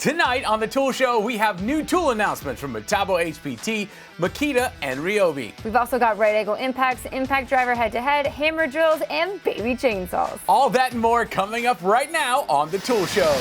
Tonight on the Tool Show, we have new tool announcements from Metabo HPT, Makita, and Ryobi. We've also got right angle impacts, impact driver head-to-head, hammer drills, and baby chainsaws. All that and more coming up right now on the Tool Show.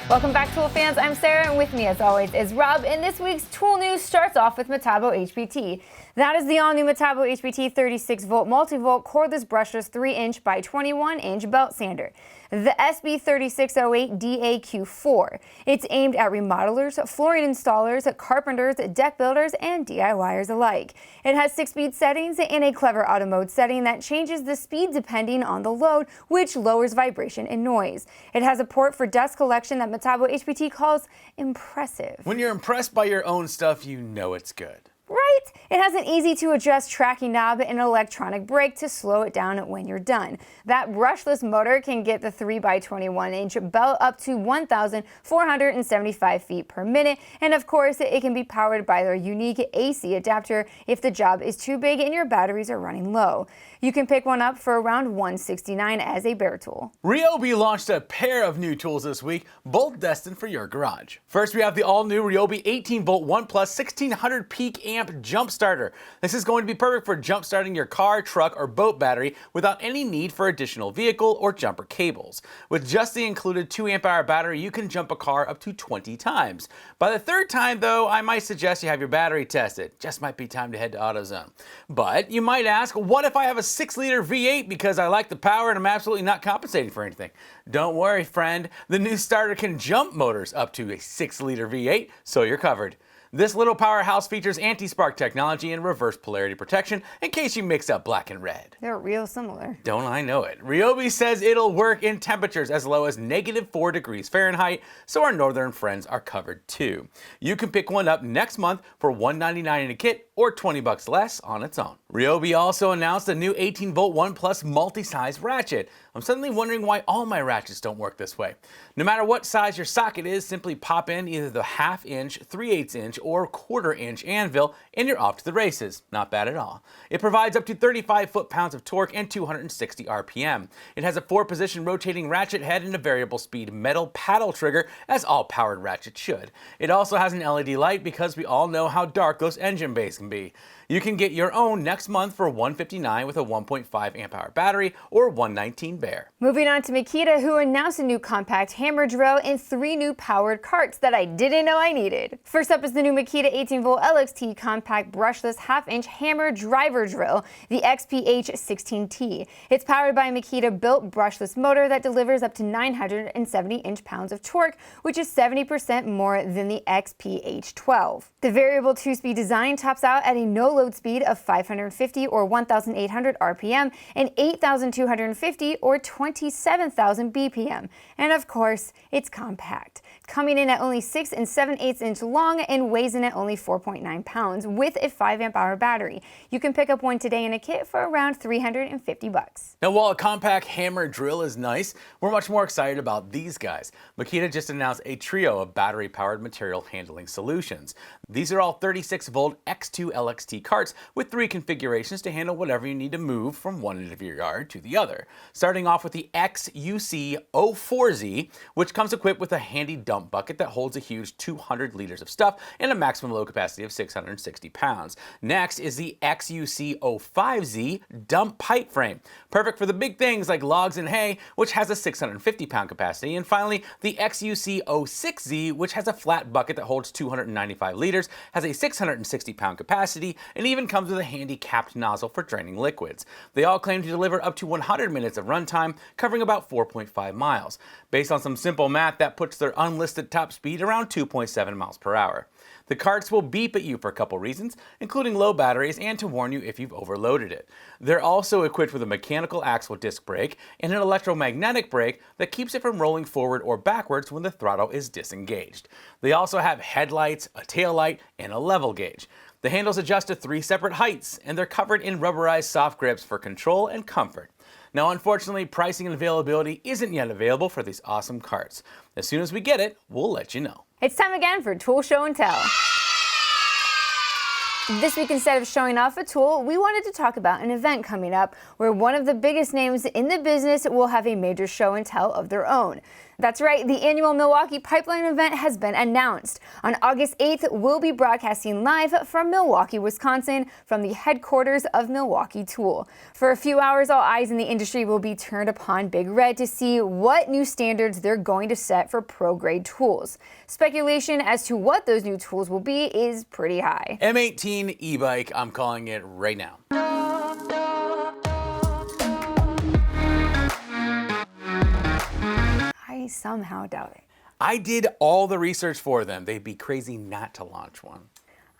Welcome back, Tool fans. I'm Sarah, and with me, as always, is Rob. And this week's Tool News starts off with Metabo HPT. That is the all-new Metabo HPT 36-volt multi-volt cordless brushless 3-inch by 21-inch belt sander, the SB3608 DAQ4. It's aimed at remodelers, flooring installers, carpenters, deck builders, and DIYers alike. It has 6-speed settings and a clever auto mode setting that changes the speed depending on the load, which lowers vibration and noise. It has a port for dust collection that Metabo HPT calls impressive. When you're impressed by your own stuff, you know it's good. Right? It has an easy-to-adjust tracking knob and an electronic brake to slow it down when you're done. That brushless motor can get the 3x21-inch belt up to 1,475 feet per minute, and of course, it can be powered by their unique AC adapter if the job is too big and your batteries are running low. You can pick one up for around $169 as a bare tool. Ryobi launched a pair of new tools this week, both destined for your garage. First, we have the all-new Ryobi 18-volt 1+ 1600 peak amp jump starter. This is going to be perfect for jump starting your car, truck, or boat battery without any need for additional vehicle or jumper cables. With just the included 2 amp hour battery, you can jump a car up to 20 times. By the third time, though, I might suggest you have your battery tested. Just might be time to head to AutoZone. But you might ask, what if I have a 6-liter V8 because I like the power and I'm absolutely not compensating for anything? Don't worry, friend. The new starter can jump motors up to a 6-liter V8, so you're covered. This little powerhouse features anti-spark technology and reverse polarity protection in case you mix up black and red. They're real similar. Don't I know it? Ryobi says it'll work in temperatures as low as -4 degrees Fahrenheit, so our northern friends are covered too. You can pick one up next month for $199 in a kit or $20 less on its own. Ryobi also announced a new 18-volt 1+ multi-size ratchet. I'm suddenly wondering why all my ratchets don't work this way. No matter what size your socket is, simply pop in either the 1/2 inch, 3/8 inch, or 1/4 inch anvil and you're off to the races. Not bad at all. It provides up to 35 foot-pounds of torque and 260 RPM. It has a 4-position rotating ratchet head and a variable speed metal paddle trigger, as all powered ratchets should. It also has an LED light because we all know how dark those engine bays can be. You can get your own next month for $159 with a 1.5 amp hour battery or $119 bare. Moving on to Makita, who announced a new compact hammer drill and 3 new powered carts that I didn't know I needed. First up is the new Makita 18-volt LXT compact brushless 1/2-inch hammer driver drill, the XPH16T. It's powered by a Makita-built brushless motor that delivers up to 970 inch-pounds of torque, which is 70% more than the XPH12. The variable 2-speed design tops out at a no-load speed of 550 or 1,800 RPM and 8,250 or 27,000 BPM. And of course, it's compact, coming in at only 6 7/8 inch long and weighs in at only 4.9 pounds with a 5 amp hour battery. You can pick up one today in a kit for around $350. Now, while a compact hammer drill is nice, we're much more excited about these guys. Makita just announced a trio of battery-powered material handling solutions. These are all 36-volt X2 LXT carts with 3 configurations to handle whatever you need to move from one end of your yard to the other. Starting off with the XUC04Z, which comes equipped with a handy dump bucket that holds a huge 200 liters of stuff and a maximum load capacity of 660 pounds. Next is the XUC05Z dump pipe frame, perfect for the big things like logs and hay, which has a 650-pound capacity. And finally, the XUC06Z, which has a flat bucket that holds 295 liters, has a 660-pound capacity, and even comes with a handy capped nozzle for draining liquids. They all claim to deliver up to 100 minutes of runtime, covering about 4.5 miles. Based on some simple math, that puts their unlisted top speed around 2.7 miles per hour. The carts will beep at you for a couple reasons, including low batteries and to warn you if you've overloaded it. They're also equipped with a mechanical axle disc brake and an electromagnetic brake that keeps it from rolling forward or backwards when the throttle is disengaged. They also have headlights, a tail light, and a level gauge. The handles adjust to 3 separate heights, and they're covered in rubberized soft grips for control and comfort. Now, unfortunately, pricing and availability isn't yet available for these awesome carts. As soon as we get it, we'll let you know. It's time again for Tool Show and Tell. This week, instead of showing off a tool, we wanted to talk about an event coming up where one of the biggest names in the business will have a major show and tell of their own. That's right, the annual Milwaukee Pipeline event has been announced. On August 8th, we'll be broadcasting live from Milwaukee, Wisconsin, from the headquarters of Milwaukee Tool. For a few hours, all eyes in the industry will be turned upon Big Red to see what new standards they're going to set for pro-grade tools. Speculation as to what those new tools will be is pretty high. M18 e-bike, I'm calling it right now. I somehow doubt it. I did all the research for them. They'd be crazy not to launch one.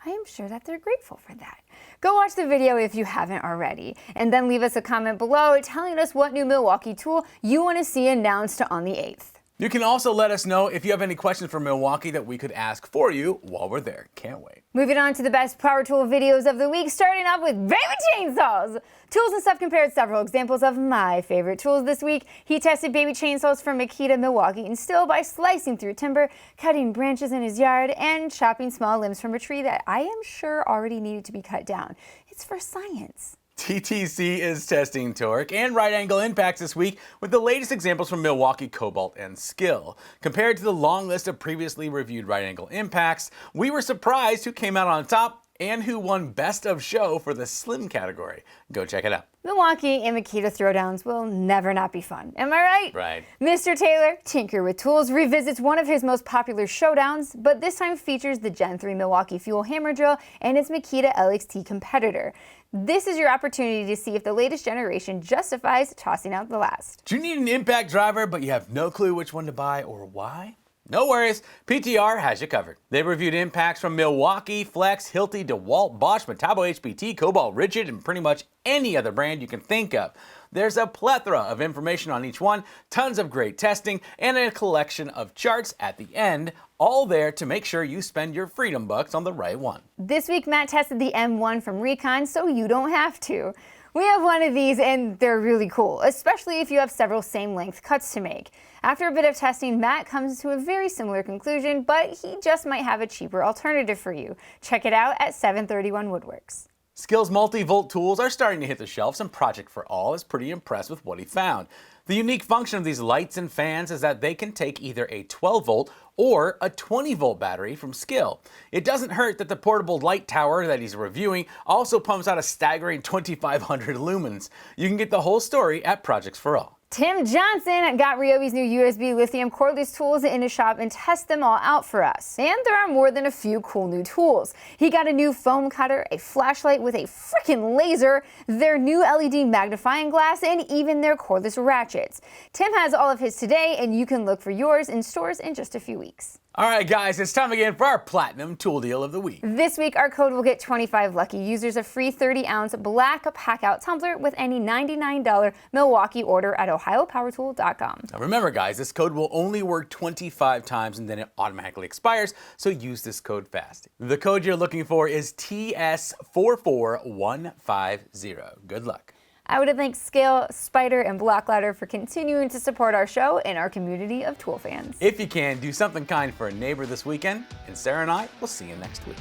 I am sure that they're grateful for that. Go watch the video if you haven't already, and then leave us a comment below telling us what new Milwaukee tool you want to see announced on the 8th. You can also let us know if you have any questions for Milwaukee that we could ask for you while we're there. Can't wait. Moving on to the best power tool videos of the week, starting off with baby chainsaws. Tools and Stuff compared several examples of my favorite tools this week. He tested baby chainsaws from Makita, Milwaukee, and Still by slicing through timber, cutting branches in his yard, and chopping small limbs from a tree that I am sure already needed to be cut down. It's for science. TTC is testing torque and right angle impacts this week with the latest examples from Milwaukee, Cobalt, and Skill. Compared to the long list of previously reviewed right angle impacts, we were surprised who came out on top and who won Best of Show for the Slim category. Go check it out. Milwaukee and Makita throwdowns will never not be fun. Am I right? Right. Mr. Taylor, Tinker with Tools, revisits one of his most popular showdowns, but this time features the Gen 3 Milwaukee Fuel Hammer Drill and its Makita LXT competitor. This is your opportunity to see if the latest generation justifies tossing out the last. Do you need an impact driver but you have no clue which one to buy or why? No worries, PTR has you covered. They reviewed impacts from Milwaukee, Flex, Hilti, DeWalt, Bosch, Metabo HPT, Cobalt, Rigid, and pretty much any other brand you can think of. There's a plethora of information on each one, tons of great testing, and a collection of charts at the end, all there to make sure you spend your freedom bucks on the right one. This week, Matt tested the M1 from Recon, so you don't have to. We have one of these and they're really cool, especially if you have several same length cuts to make. After a bit of testing, Matt comes to a very similar conclusion, but he just might have a cheaper alternative for you. Check it out at 731 Woodworks. Skill's multi-volt tools are starting to hit the shelves, and Project for All is pretty impressed with what he found. The unique function of these lights and fans is that they can take either a 12-volt or a 20-volt battery from Skill. It doesn't hurt that the portable light tower that he's reviewing also pumps out a staggering 2,500 lumens. You can get the whole story at Projects for All. Tim Johnson got Ryobi's new USB lithium cordless tools in his shop and tested them all out for us. And there are more than a few cool new tools. He got a new foam cutter, a flashlight with a freaking laser, their new LED magnifying glass, and even their cordless ratchets. Tim has all of his today, and you can look for yours in stores in just a few weeks. All right, guys, it's time again for our Platinum Tool Deal of the Week. This week, our code will get 25 lucky users a free 30-ounce black pack-out tumbler with any $99 Milwaukee order at ohiopowertool.com. Now remember, guys, this code will only work 25 times and then it automatically expires, so use this code fast. The code you're looking for is TS44150. Good luck. I would thank Scale, Spider, and Blackladder for continuing to support our show and our community of tool fans. If you can, do something kind for a neighbor this weekend, and Sarah and I will see you next week.